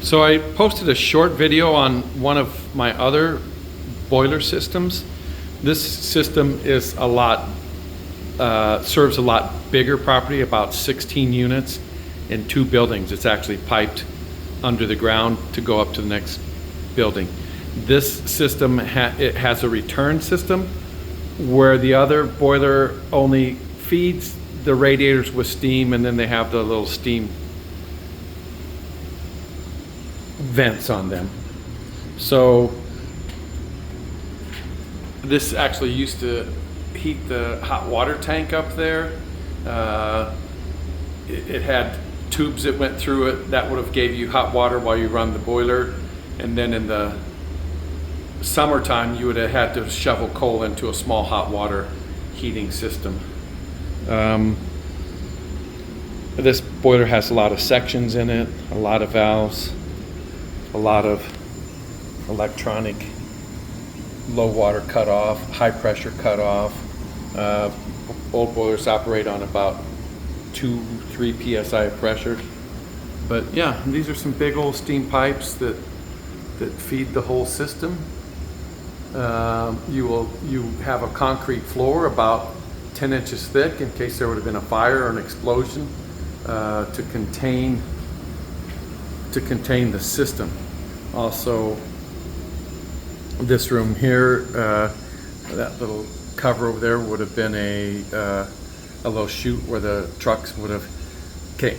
So I posted a short video on one of my other boiler systems. This system is serves a lot bigger property, about 16 units in 2 buildings. It's actually piped under the ground to go up to the next building. This system it has a return system where the other boiler only feeds the radiators with steam, and then they have the little steam vents on them. So this actually used to heat the hot water tank up there. It had tubes that went through it that would have gave you hot water while you run the boiler, and then in the summertime you would have had to shovel coal into a small hot water heating system. This boiler has a lot of sections in it, a lot of valves, a lot of electronic low water cutoff, high pressure cutoff. Old boilers operate on about 2-3 psi of pressure. But yeah, these are some big old steam pipes that feed the whole system. You have a concrete floor about 10 inches thick in case there would have been a fire or an explosion to contain the system. Also, this room here, that little cover over there would have been a little chute where the trucks would have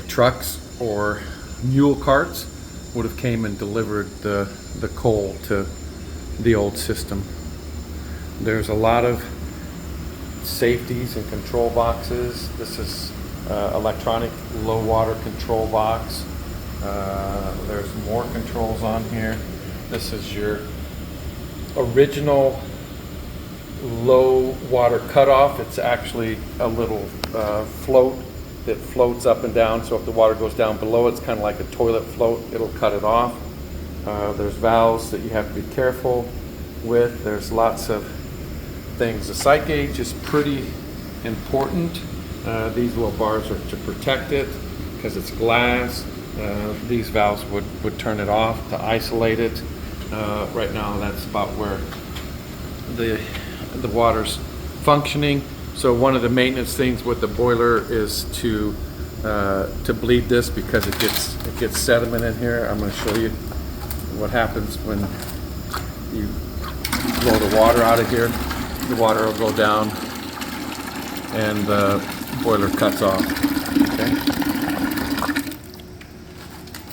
trucks or mule carts would have came and delivered the coal to the old system. There's a lot of safeties and control boxes. This is electronic low water control box. There's more controls on here. This is your original low water cutoff. It's actually a little float that floats up and down, so if the water goes down below, it's kind of like a toilet float. It'll cut it off. There's valves that you have to be careful with. There's lots of things. The sight gauge is pretty important. These little bars are to protect it because it's glass. These valves would turn it off to isolate it. Right now that's about where the water's functioning. So one of the maintenance things with the boiler is to bleed this because it gets sediment in here. I'm going to show you what happens when you blow the water out of here. The water will go down and the boiler cuts off. Okay.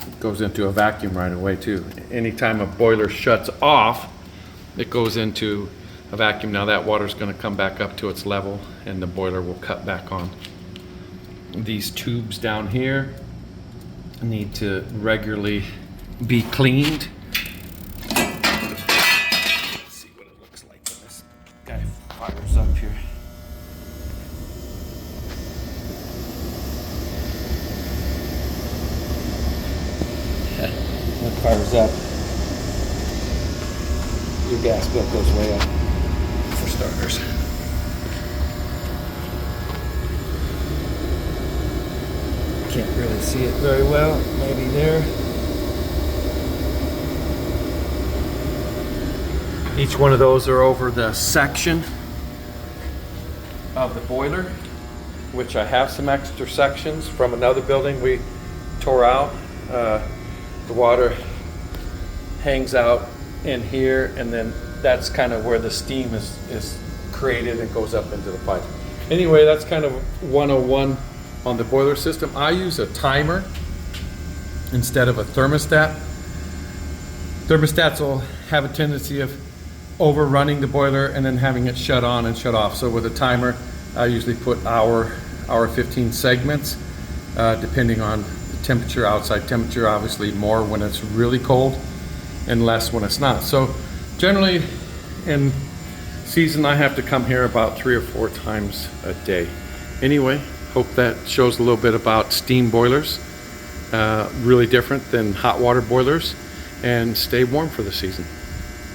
It goes into a vacuum right away too. Anytime a boiler shuts off, it goes into a vacuum. Now that water is going to come back up to its level and the boiler will cut back on. These tubes down here need to regularly be cleaned. Let's see what it looks like when this guy fires up here. When it fires up, your gas bill goes way up, for starters. Can't really see it very well, maybe there. Each one of those are over the section of the boiler, which I have some extra sections from another building we tore out. The water hangs out in here, and then that's kind of where the steam is created and goes up into the pipe. Anyway, that's kind of 101 on the boiler system. I use a timer instead of a thermostat. Thermostats will have a tendency of overrunning the boiler and then having it shut on and shut off. So with a timer, I usually put hour 15 segments, depending on the temperature, outside temperature, obviously more when it's really cold and less when it's not. So generally in season, I have to come here about 3 or 4 times a day. Anyway, hope that shows a little bit about steam boilers. Really different than hot water boilers, and stay warm for the season.